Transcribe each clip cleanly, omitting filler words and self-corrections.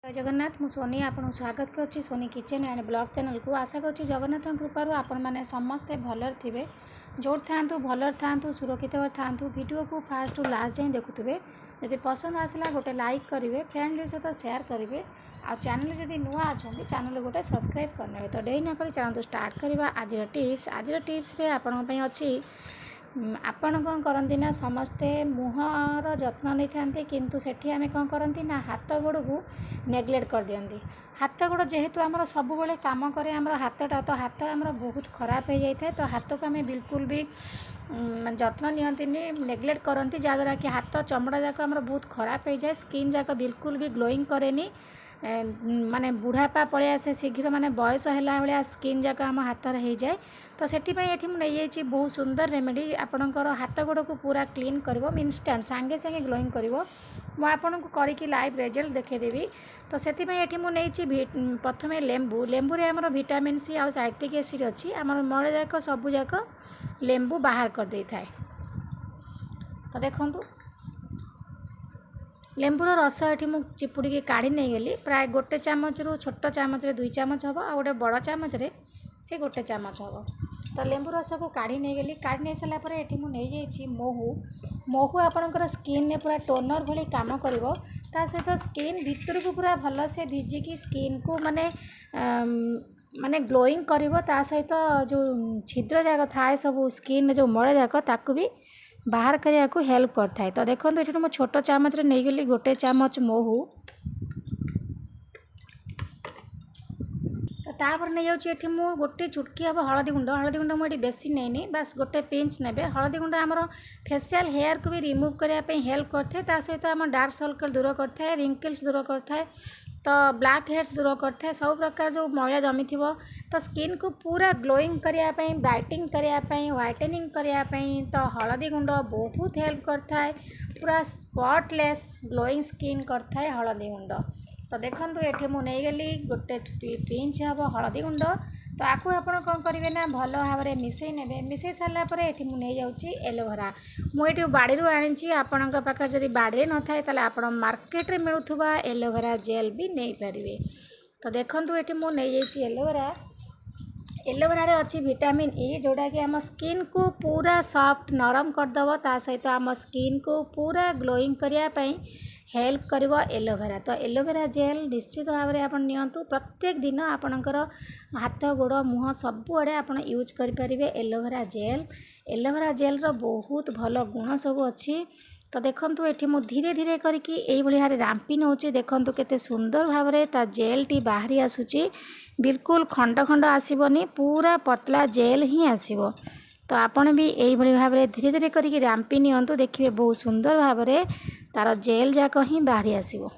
जय जगन्नाथ मु सोनी आपन स्वागत करुच्ची Soni kitchen and blog channel को आशा करुच्ची जगन्नाथ कृपार आपण मैंने समस्ते भलर थे जोर था भलर था सुरक्षित था वीडियो को फास्ट टू लास्ट जाए देखुवे जब पसंद आसला गोटे लाइक करेंगे फ्रेंड सहित सेयार करेंगे आ चैनल जब नुआ अच्छा चैनल गोटे सब्सक्राइब करने तो डेरी नक चलते स्टार्ट करवा आज टिप्स आपण अच्छी आपण कौन करती ना समस्ते मुहर जत्न नहीं था किंतु सेठी आमे कौन करती ना हाथ गोड़ को नेग्लेक्ट कर दियंती हाथ गोड़ जेहेतु आमर सब बेले काम करे आमर हाथटा तो हाथ आमर बहुत खराब हो जाए तो हाथ को आम बिल्कुल भी जत्न नियंती नेग्लेक्ट करती जहाँद्वारा कि हाथ चमड़ा जाक आमर बहुत खराब हो जाए स्किन जाक बिल्कुल भी ग्लोइंग कैनि माने बुढ़ापा पलि आसे शीघ्र माने बयस है भाया स्किन जाक आम हाथ हो जाए तो से मुझे बहुत सुंदर रेमेडी आपणकर हाथ गोड़ को पूरा क्लीन कर इनस्टाट सांगे सांगे ग्लोइंग कर आपन को करके लाइव रिजल्ट देखेदेवी तो से प्रथम लेंबू लेंबू आमर विटामिन सी आ साइट्रिक एसिड अच्छी आम मल जाक सबू जाक लेंबू बाहर कर दे थाए तो देखूँ लेंबूर रस ये मुझे चिपुड़ी काढ़ी नहीं गली प्राय गोटे चामच रु छोट चामच 2 चामच हम आ गए बड़ चामच से गोटे चामच हम तो लेंबू रस को काढ़ी नहीं गली काढ़ी नहीं सारापर ये मुझे महू महू आपणकर स्किन ने पूरा टोनर भली काम कर सहित स्किन भितर को पूरा भल से भिजिकी स्किन को माने माने ग्लोइंग कर सहित जो छिद्र जाक थाए सब स्किन जो मल जाक ताकू भी बाहर करने को हेल्प करता है तो देखो ये मुझे छोट चामच नहीं गली गोटे चामच महू तो तापर नहीं जाऊँगी मु गोटे चुटकी हम हलदी गुंड मुझे बेसी नहीं बस गोटे पिंच ने हलदी गुंड आमर फेशियल हेयर को भी रिमूव करने हेल्प करते सहित आम डार्क सर्कल दूर करता है रिंकल्स दूर करता है तो ब्लैक हेड्स दूर करता है सब प्रकार जो मैला जमी थी तो स्किन को पूरा ग्लोइंग करने ब्राइटिंग करने व्हाइटनिंग करने तो हलदी गुंड बहुत हेल्प करता है पूरा स्पॉटलेस ग्लोइंग स्किन करता है हलदी गुंड तो देखो ये मुझे गली गोटे पिंच हम हलदी गुंड तो आपको आप कौन करेंगे ना भल भाव में मिसई ने मिसई सारापर ये मुझे जाऊँगी एलोवेरा मुझे बाड़ी आनी आपण पाखे जब बाड़ी न थाए तो आप मार्केट में मिलूवा एलोवेरा जेल भी नहीं पारे तो देखो ये मुझे एलोवेरा एलोवेरा अच्छी विटामिन ई जोड़ा कि आम स्किन को पूरा सॉफ्ट नरम करदेव ता सहित आम स्किन को पूरा ग्लोइंग करने हेल्प कर एलोवेरा तो एलोवेरा जेल निश्चित भाव में आपन नियंतु प्रत्येक दिन आपणकर हाथ गोड़ मुँह सबुआड़े आप यूज करेंगे एलोवेरा जेल रो बहुत भल गुण सब अच्छी तो देखो ये मुझे धीरे धीरे करके भाई रांपी नौचे देखो केते सुंदर भाव में ता जेल टी बाहरी आसूची बिल्कुल खंड खंड आसबनी पूरा पतला जेल ही आसब तो आपन भी यही भाव में धीरे धीरे करके रांपी नियंतु देखिए बहुत सुंदर भाव में तार जेल जाक ही बाहरी आसब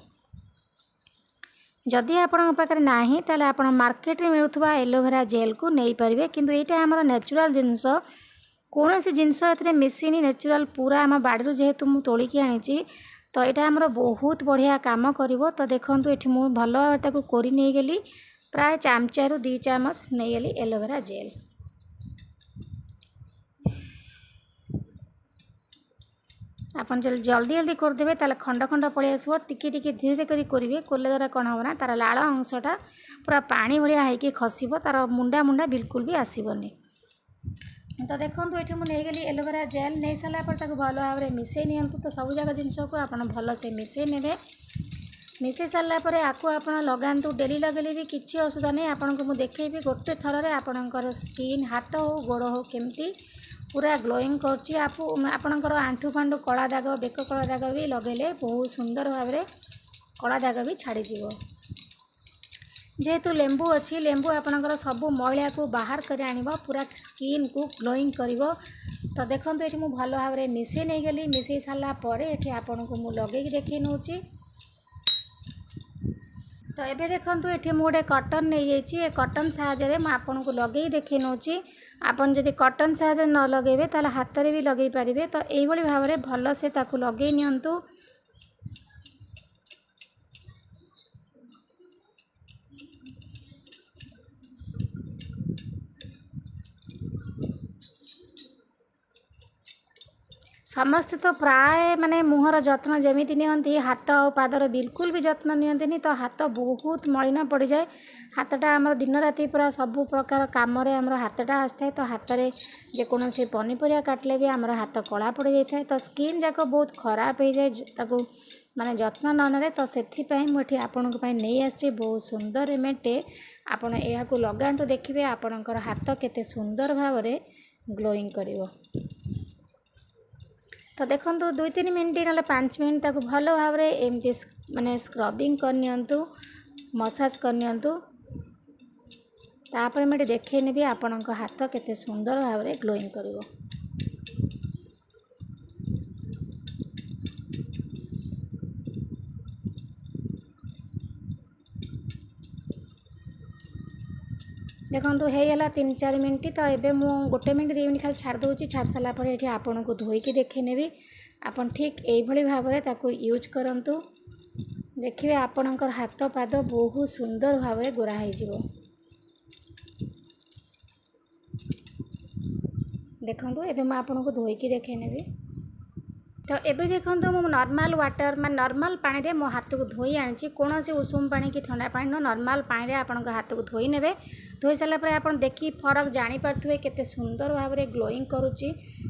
जदि आपण पाखे ना ताले आपण मार्केट में मिलूवा एलोवेरा जेल को नहीं पारे किंतु यहाँ आमर नेचुरल जिनस कौन सी जिनस ए मिसिनी नेचुरल पूरा आम बाड़ी जेहेतु मुझे तोलिकी आनी तो यहाँ आमर बहुत बढ़िया काम कर तो देखो ये मुझे भल भाव कोरी नहीं गली प्राय चामचा रु 2 चामच नहीं गली एलोवेरा जेल आपन जल्दी जल्दी करदे ताले खंड खंड पलि आसो टिके टिके धीरे धीरे करेंगे कोले द्वारा कौन हम ना तार लाल अंशटा पूरा पानी भाया होकर खसब तार मुंडा मुंडा बिल्कुल भी आसबनी तो देखो ये मुझे गली एलोवेरा जेल नहीं सारापर भल भाव में मिसई नियंतु तो सब जगह जिनस को आप भल से मिसई ने मिसई सारापर आपको आप लगातु डेली लगेले भी किसी असुविधा नहीं आपन को मुझे देखी गोटे थर में आपणकर स्किन हाथ हो गोड़ हो केमती पूरा ग्लोइंग करपणकर आंठू फांठू कला दाग बेक कला दाग भी लगेले बहुत सुंदर भाव में कला दाग भी छाड़ जेहेतु लेंबू अच्छी लेंबू आपणकर सबू मैला को बाहर कर आनिब पूरा स्किन को ग्लोइंग करिवो तो देखो ये मुझे भल भाव में मिसई नहीं गली मिसई सारापर ये आपन को मुझे लगे देखी नौची तो ये देखो ये मुझे कटन नहीं जाइए कटन साहाय्य में आपन को लगे देखे नौची आपन जदि कटन साहाय्य न लगेबे ताले हाथ रे भी लगे पारे तो यही भाव में भल से ताकू लगे नियंतु ସମସ୍ତେ ତ ପ୍ରାୟ ମାନେ ମୁହଁର ଯତ୍ନ ଯେମିତି ନିଅନ୍ତି ହାତ ଆଉ ପାଦର ବିଲକୁଲ ବି ଯତ୍ନ ନିଅନ୍ତିନି, ତ ହାତ ବହୁତ ମଳିନ ପଡ଼ିଯାଏ। ହାତଟା ଆମର ଦିନ ରାତି ପୁରା ସବୁ ପ୍ରକାର କାମରେ ଆମର ହାତଟା ଆସିଥାଏ, ତ ହାତରେ ଯେକୌଣସି ପନିପରିବା କାଟିଲେ ବି ଆମର ହାତ କଳା ପଡ଼ିଯାଇଥାଏ, ତ ସ୍କିନ୍ ଯାକ ବହୁତ ଖରାପ ହେଇଯାଏ ତାକୁ ମାନେ ଯତ୍ନ ନ ନେଲେ। ତ ସେଥିପାଇଁ ମୁଁ ଏଠି ଆପଣଙ୍କ ପାଇଁ ନେଇ ଆସିଛି ବହୁତ ସୁନ୍ଦର ରେମେଡ଼ିଟେ। ଆପଣ ଏହାକୁ ଲଗାନ୍ତୁ, ଦେଖିବେ ଆପଣଙ୍କର ହାତ କେତେ ସୁନ୍ଦର ଭାବରେ ଗ୍ଲୋଇଂ କରିବ। ତ ଦେଖନ୍ତୁ 2-3 ମିନିଟ୍ ନହେଲେ 5 ମିନିଟ୍ ତାକୁ ଭଲ ଭାବରେ ଏମିତି ମାନେ ସ୍କ୍ରବିଂ କରିନିଅନ୍ତୁ, ମସାଜ କରିନିଅନ୍ତୁ। ତାପରେ ମୁଁ ଏଠି ଦେଖେଇ ନେବି ଆପଣଙ୍କ ହାତ କେତେ ସୁନ୍ଦର ଭାବରେ ଗ୍ଲୋଇଂ କରିବ। ଦେଖନ୍ତୁ ହେଇଗଲା 3-4 ମିନିଟ୍। ତ ଏବେ ମୁଁ 1 ମିନିଟ୍ 2 ମିନିଟ୍ ଖାଲି ଛାଡ଼ି ଦେଉଛି। ଛାଡ଼ି ସାରିଲା ପରେ ଏଠି ଆପଣଙ୍କୁ ଧୋଇକି ଦେଖେଇ ନେବି। ଆପଣ ଠିକ୍ ଏଇଭଳି ଭାବରେ ତାକୁ ୟୁଜ୍ କରନ୍ତୁ, ଦେଖିବେ ଆପଣଙ୍କର ହାତ ପାଦ ବହୁତ ସୁନ୍ଦର ଭାବରେ ଗୋରା ହେଇଯିବ। ଦେଖନ୍ତୁ ଏବେ ମୁଁ ଆପଣଙ୍କୁ ଧୋଇକି ଦେଖେଇ ନେବି। ତ ଏବେ ଦେଖନ୍ତୁ ମୁଁ ନର୍ମାଲ୍ ୱାଟର୍ ମାନେ ନର୍ମାଲ୍ ପାଣିରେ ମୋ ହାତକୁ ଧୋଇ ଆଣିଛି, କୌଣସି ଉଷୁମ ପାଣି କି ଥଣ୍ଡା ପାଣି ନୁହଁ, ନର୍ମାଲ୍ ପାଣିରେ ଆପଣଙ୍କ ହାତକୁ ଧୋଇ ନେବେ। ଧୋଇ ସାରିଲା ପରେ ଆପଣ ଦେଖି ଫରକ ଜାଣିପାରୁଥିବେ କେତେ ସୁନ୍ଦର ଭାବରେ ଗ୍ଲୋଇଂ କରୁଛି।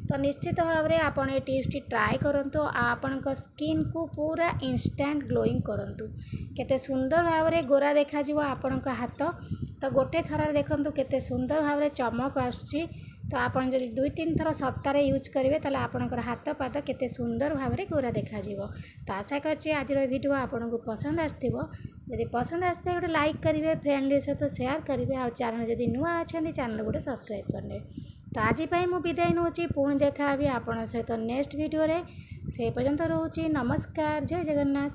ତ ନିଶ୍ଚିତ ଭାବରେ ଆପଣ ଏ ଟିପ୍ସଟି ଟ୍ରାଏ କରନ୍ତୁ, ଆଉ ଆପଣଙ୍କ ସ୍କିନ୍କୁ ପୁରା ଇନଷ୍ଟାଣ୍ଟ ଗ୍ଲୋଇଂ କରନ୍ତୁ। କେତେ ସୁନ୍ଦର ଭାବରେ ଗୋରା ଦେଖାଯିବ ଆପଣଙ୍କ ହାତ। ତ ଗୋଟେ ଥରରେ ଦେଖନ୍ତୁ କେତେ ସୁନ୍ଦର ଭାବରେ ଚମକ ଆସୁଛି। ତ ଆପଣ ଯଦି 2-3 ଥର ସପ୍ତାହରେ ୟୁଜ୍ କରିବେ ତାହେଲେ ଆପଣଙ୍କର ହାତ ପାଦ କେତେ ସୁନ୍ଦର ଭାବରେ ଗୋରା ଦେଖାଯିବ। ତ ଆଶା କରୁଛି ଆଜିର ଭିଡ଼ିଓ ଆପଣଙ୍କୁ ପସନ୍ଦ ଆସିଥିବ। ଯଦି ପସନ୍ଦ ଆସିଥାଏ ଗୋଟେ ଲାଇକ୍ କରିବେ, ଫ୍ରେଣ୍ଡଲି ସହିତ ସେୟାର କରିବେ, ଆଉ ଚ୍ୟାନେଲ୍ ଯଦି ନୂଆ ଅଛନ୍ତି ଚ୍ୟାନେଲ୍ ଗୋଟେ ସବସ୍କ୍ରାଇବ୍ କରିନେବେ। ତ ଆଜି ପାଇଁ ମୁଁ ବିଦାୟ ନେଉଛି, ପୁଣି ଦେଖା ହେବି ଆପଣଙ୍କ ସହିତ ନେକ୍ସଟ ଭିଡ଼ିଓରେ। ସେ ପର୍ଯ୍ୟନ୍ତ ରହୁଛି, ନମସ୍କାର, ଜୟ ଜଗନ୍ନାଥ।